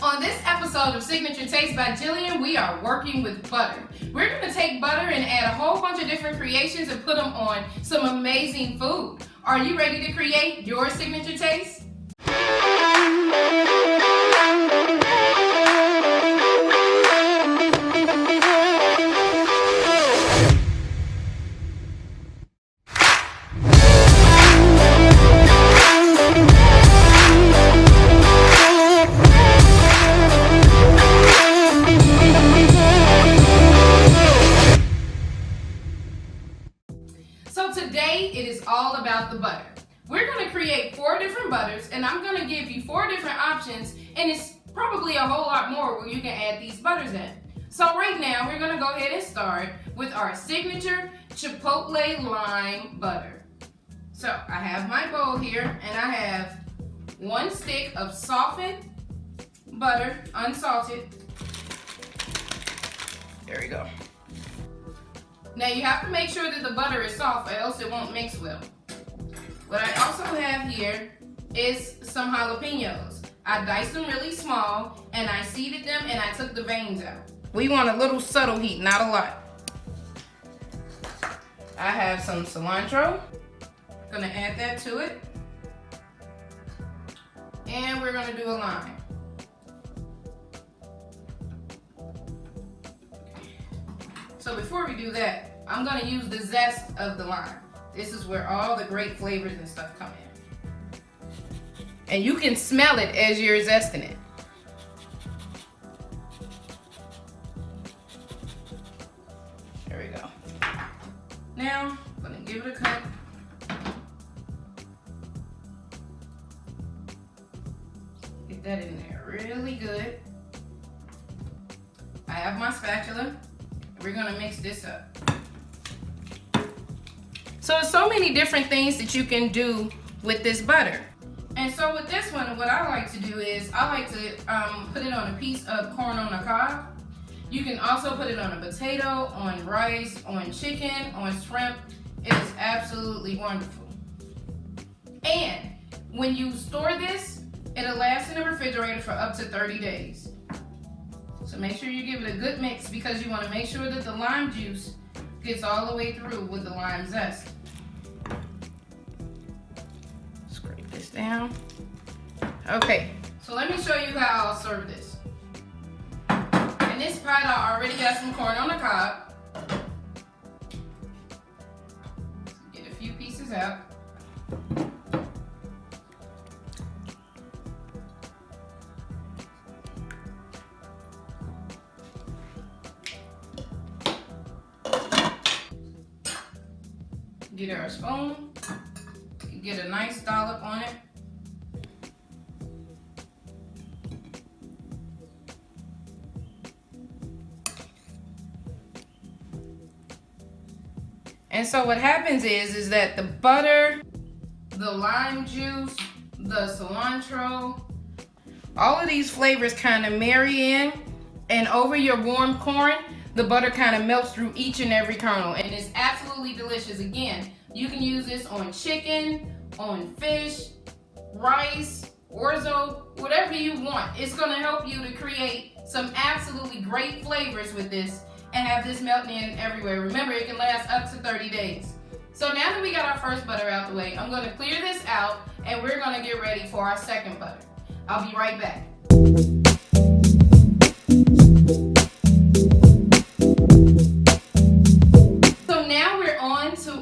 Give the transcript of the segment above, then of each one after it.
On this episode of Signature Taste by Jelian, we are working with butter. We're going to take butter and add a whole bunch of different creations and put them on some amazing food. Are you ready to create your signature taste? So today it is all about the butter. We're going to create 4 different butters, and I'm going to give you 4 different options, and it's probably a whole lot more where you can add these butters in. So right now we're going to go ahead and start with our signature Chipotle lime butter. So I have my bowl here, and I have 1 stick of softened butter, unsalted. There we go. Now you have to make sure that the butter is soft or else it won't mix well. What I also have here is some jalapenos. I diced them really small and I seeded them and I took the veins out. We want a little subtle heat, not a lot. I have some cilantro. Gonna add that to it. And we're gonna do a lime. So before we do that, I'm gonna use the zest of the lime. This is where all the great flavors and stuff come in. And you can smell it as you're zesting it. There we go. Now, I'm gonna give it a cut. Get that in there really good. I have my spatula. We're gonna mix this up. So there's so many different things that you can do with this butter. And so with this one, what I like to do is I like to put it on a piece of corn on the cob. You can also put it on a potato, on rice, on chicken, on shrimp. It is absolutely wonderful. And when you store this, it'll last in the refrigerator for up to 30 days. So make sure you give it a good mix because you want to make sure that the lime juice gets all the way through with the lime zest. Scrape this down. Okay, so let me show you how I'll serve this. In this pot, I already got some corn on the cob. Get a few pieces out. Get our spoon, get a nice dollop on it. And so what happens is that the butter, the lime juice, the cilantro, all of these flavors kind of marry in, and over your warm corn, the butter kind of melts through each and every kernel, and it's absolutely delicious. Again, you can use this on chicken, on fish, rice, orzo, whatever you want. It's going to help you to create some absolutely great flavors with this and have this melting in everywhere. Remember, it can last up to 30 days. So now that we got our first butter out the way, I'm going to clear this out and we're going to get ready for our second butter. I'll be right back.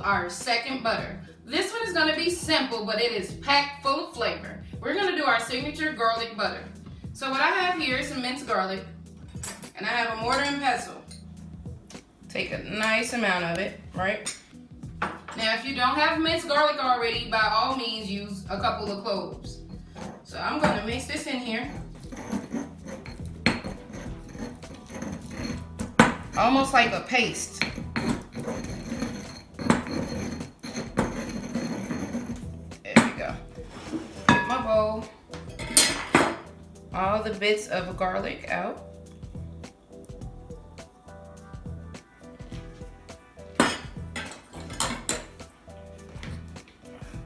Our second butter. This one is going to be simple, but it is packed full of flavor. We're going to do our signature garlic butter. So what I have here is some minced garlic, and I have a mortar and pestle. Take a nice amount of it, right? Now, if you don't have minced garlic already, by all means use a couple of cloves. So I'm going to mix this in here. Almost like a paste. Bowl, all the bits of garlic out.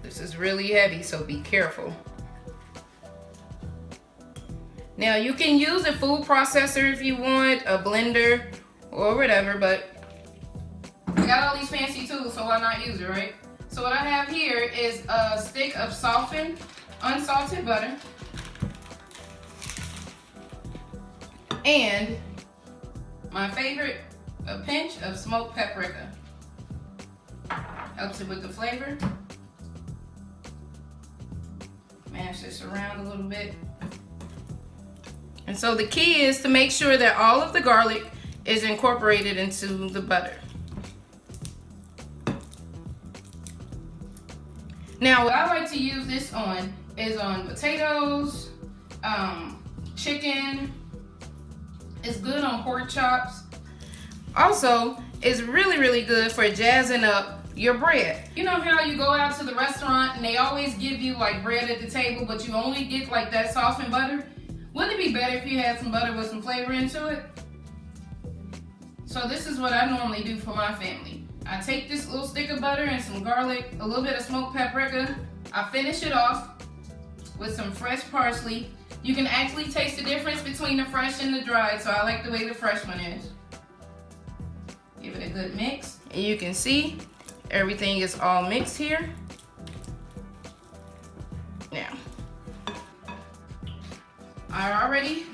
This is really heavy, so be careful. Now you can use a food processor if you want, a blender or whatever, but I got all these fancy tools, so why not use it, right? So what I have here is a stick of softened, unsalted butter. And my favorite, a pinch of smoked paprika. Helps it with the flavor. Mash this around a little bit. And so the key is to make sure that all of the garlic is incorporated into the butter. Now what I like to use this on is on potatoes, chicken. It's good on pork chops. Also, it's really, really good for jazzing up your bread. You know how you go out to the restaurant and they always give you like bread at the table, but you only get like that softened butter? Wouldn't it be better if you had some butter with some flavor into it? So this is what I normally do for my family. I take this little stick of butter and some garlic, a little bit of smoked paprika. I finish it off with some fresh parsley. You can actually taste the difference between the fresh and the dried, so I like the way the fresh one is. Give it a good mix. And you can see everything is all mixed here. Now, I already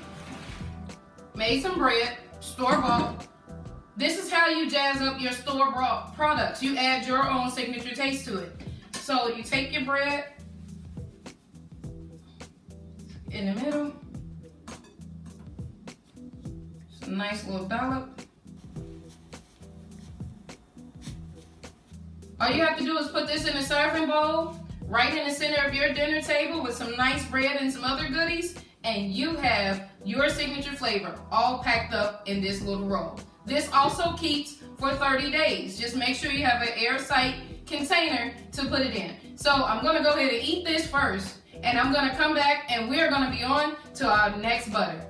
made some bread, store-bought. This is how you jazz up your store-bought products. You add your own signature taste to it. So you take your bread in the middle. Just a nice little dollop. All you have to do is put this in a serving bowl, right in the center of your dinner table with some nice bread and some other goodies, and you have your signature flavor all packed up in this little roll. This also keeps for 30 days. Just make sure you have an airtight container to put it in. So I'm gonna go ahead and eat this first, and I'm gonna come back and we're gonna be on to our next butter.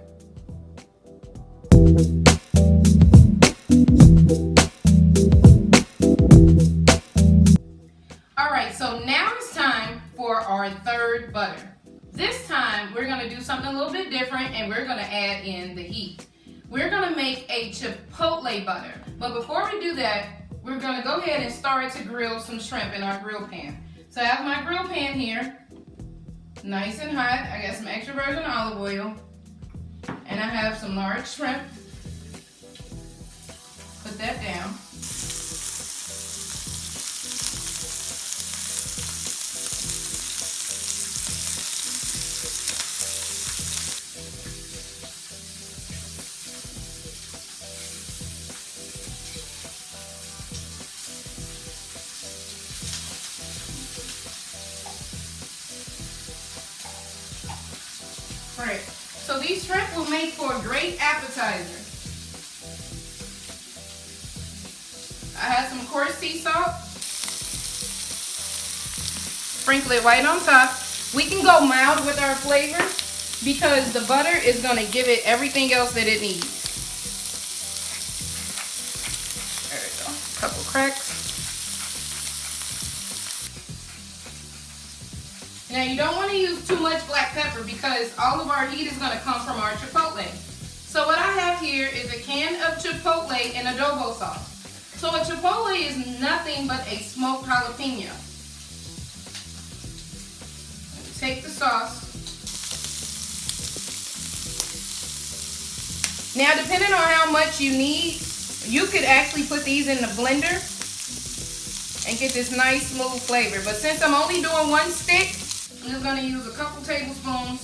All right, so now it's time for our third butter. This time we're gonna do something a little bit different and we're gonna add in the heat. We're gonna make a chipotle butter. But before we do that, we're gonna go ahead and start to grill some shrimp in our grill pan. So I have my grill pan here, nice and hot. I got some extra virgin olive oil, and I have some large shrimp. Put that down. Right. So these shrimp will make for a great appetizer. I have some coarse sea salt. Sprinkle it right on top. We can go mild with our flavor because the butter is going to give it everything else that it needs. There we go. A couple cracks. Now you don't want to use too much black pepper because all of our heat is going to come from our chipotle. So what I have here is a can of chipotle and adobo sauce. So a chipotle is nothing but a smoked jalapeno. Take the sauce. Now depending on how much you need, you could actually put these in the blender and get this nice smooth flavor. But since I'm only doing one stick, I'm just going to use a couple tablespoons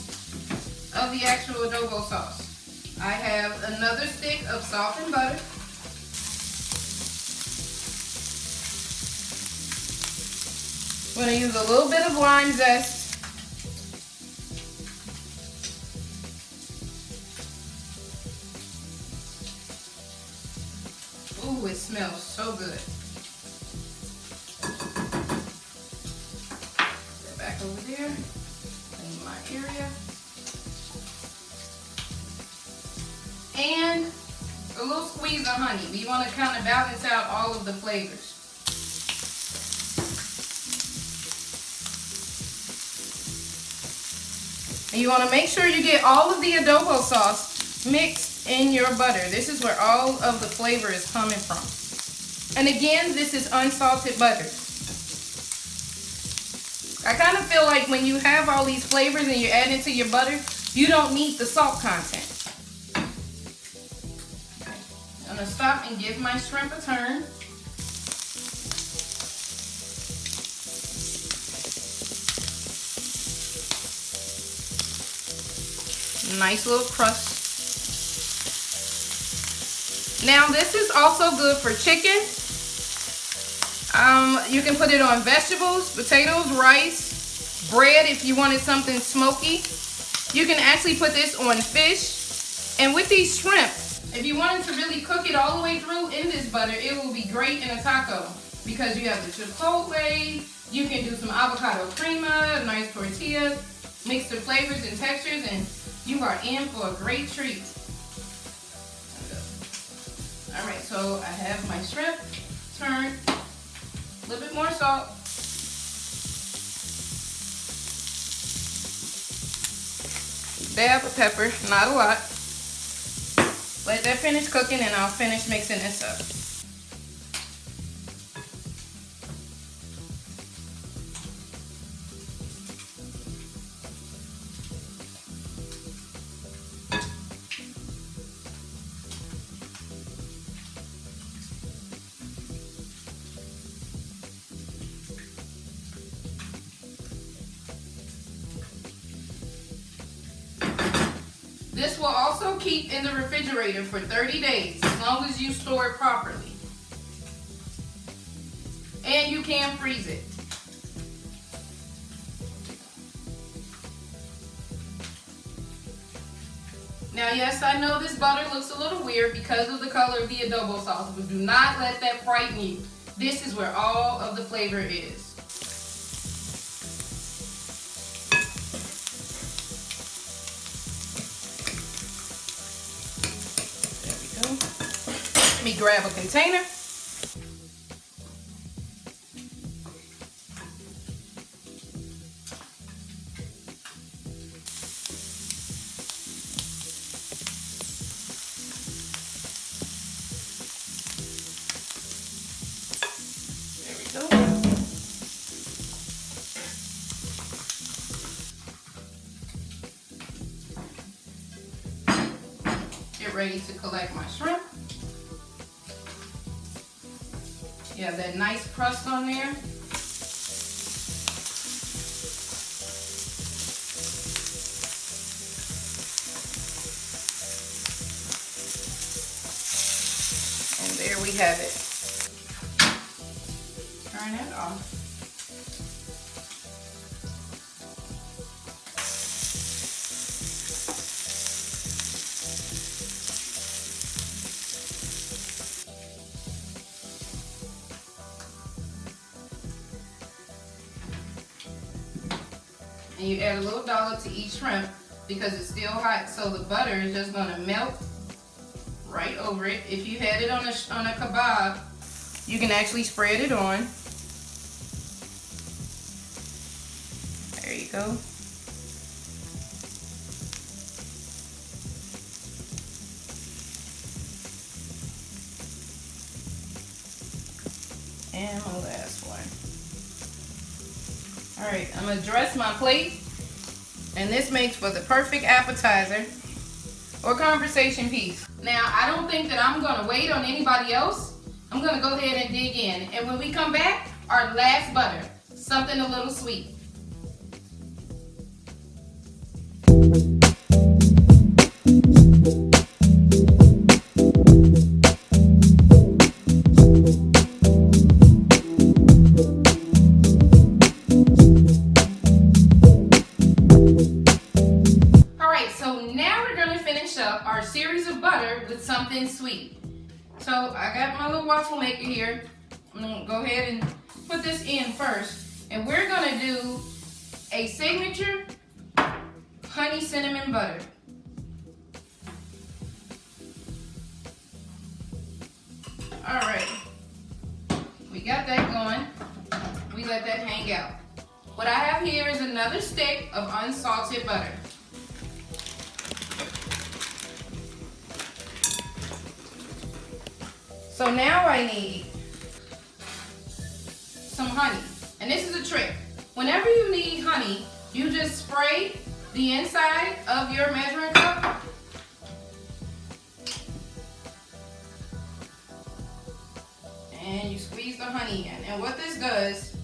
of the actual adobo sauce. I have another stick of softened butter. I'm going to use a little bit of lime zest. Ooh, it smells so good. Back over there in my area. And a little squeeze of honey. We want to kind of balance out all of the flavors. And you want to make sure you get all of the adobo sauce mixed in your butter. This is where all of the flavor is coming from. And again, this is unsalted butter. I kind of feel like when you have all these flavors and you add into your butter, you don't need the salt content. I'm going to stop and give my shrimp a turn. Nice little crust. Now this is also good for chicken. You can put it on vegetables, potatoes, rice, bread if you wanted something smoky. You can actually put this on fish. And with these shrimp, if you wanted to really cook it all the way through in this butter, it will be great in a taco because you have the chipotle, you can do some avocado crema, a nice tortilla, mix the flavors and textures, and you are in for a great treat. All right, so I have my shrimp turned, a little bit more salt. Dab of pepper, not a lot. Let that finish cooking and I'll finish mixing this up. This will also keep in the refrigerator for 30 days as long as you store it properly. And you can freeze it. Now yes, I know this butter looks a little weird because of the color of the adobo sauce, but do not let that frighten you. This is where all of the flavor is. Let me grab a container. There we go. Get ready to collect my shrimp. You have that nice crust on there. And there we have it. Turn it off. And you add a little dollop to each shrimp because it's still hot, so the butter is just going to melt right over it. If you had it on a kebab, you can actually spread it on. There you go. And my last one. All right, I'm gonna dress my plate, and this makes for the perfect appetizer or conversation piece. Now, I don't think that I'm gonna wait on anybody else. I'm gonna go ahead and dig in, and when we come back, our last butter, something a little sweet. Our series of butter with something sweet. So I got my little waffle maker here. I'm gonna go ahead and put this in first, and we're gonna do a signature honey cinnamon butter. All right, we got that going. We let that hang out. What I have here is another stick of unsalted butter. So now I need some honey. And this is a trick. Whenever you need honey, you just spray the inside of your measuring cup. And you squeeze the honey in. And what this does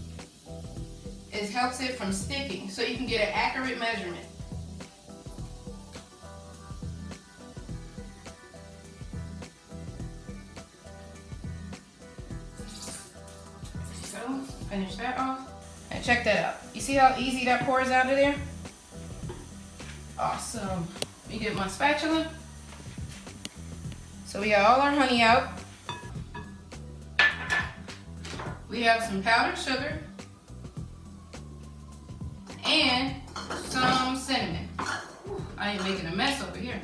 is helps it from sticking so you can get an accurate measurement. So, finish that off. And check that out. You see how easy that pours out of there? Awesome. Let me get my spatula. So we got all our honey out. We have some powdered sugar and some cinnamon. I ain't making a mess over here.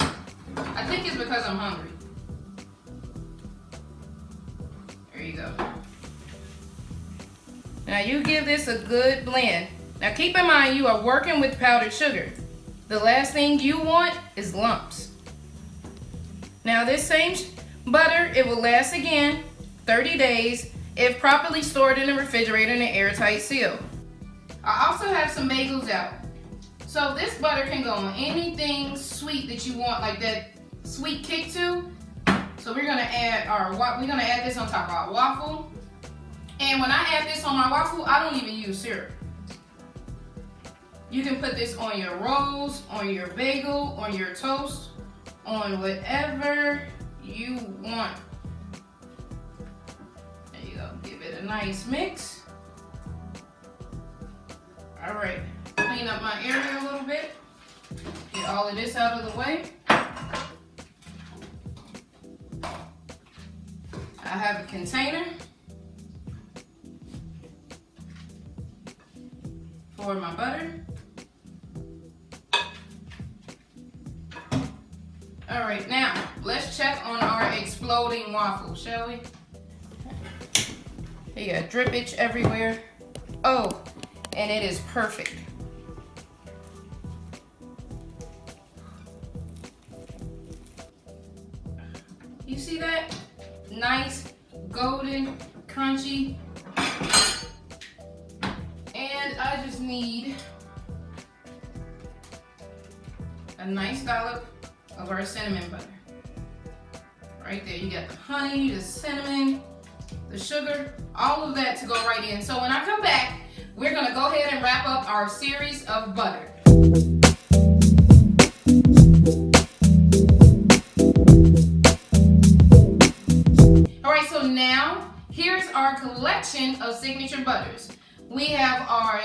I think it's because I'm hungry. There you go. Now you give this a good blend. Now keep in mind you are working with powdered sugar. The last thing you want is lumps. Now this same butter, it will last again 30 days if properly stored in the refrigerator in an airtight seal. I also have some bagels out. So this butter can go on anything sweet that you want, like that sweet kick to. So we're gonna add this on top of our waffle. And when I add this on my waffle, I don't even use syrup. You can put this on your rolls, on your bagel, on your toast, on whatever you want. There you go. Give it a nice mix. All right. Clean up my area a little bit. Get all of this out of the way. I have a container for my butter. All right, now let's check on our exploding waffle, shall we? You got drippage everywhere. Oh, and it is perfect. You see that? Nice, golden, crunchy. And I just need a nice dollop of our cinnamon butter. Right there, you got the honey, the cinnamon, the sugar, all of that to go right in. So when I come back, we're gonna go ahead and wrap up our series of butter. All right, so now here's our collection of signature butters. We have our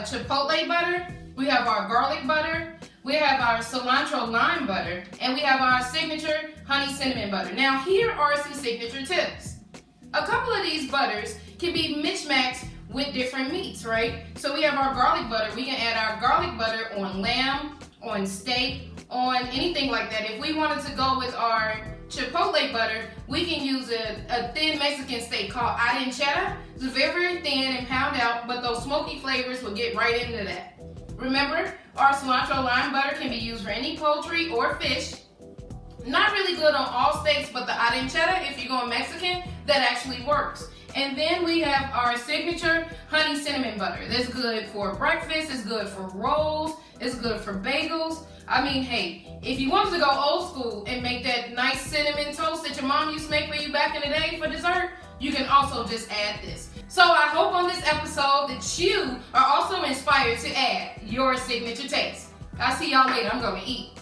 chipotle butter, we have our garlic butter, we have our cilantro lime butter, and we have our signature honey cinnamon butter. Now here are some signature tips. A couple of these butters can be mismatched with different meats, right? So we have our garlic butter. We can add our garlic butter on lamb, on steak, on anything like that. If we wanted to go with our chipotle butter, we can use a thin Mexican steak called arenchera. It's very thin and pound out, but those smoky flavors will get right into that. Remember, our cilantro lime butter can be used for any poultry or fish. Not really good on all steaks, but the arenchera, if you're going Mexican, that actually works. And then we have our signature honey cinnamon butter. That's good for breakfast, it's good for rolls, it's good for bagels. I mean, hey, if you wanted to go old school and make that nice cinnamon toast that your mom used to make for you back in the day for dessert, you can also just add this. So I hope on this episode that you are also inspired to add your signature taste. I'll see y'all later. I'm going to eat.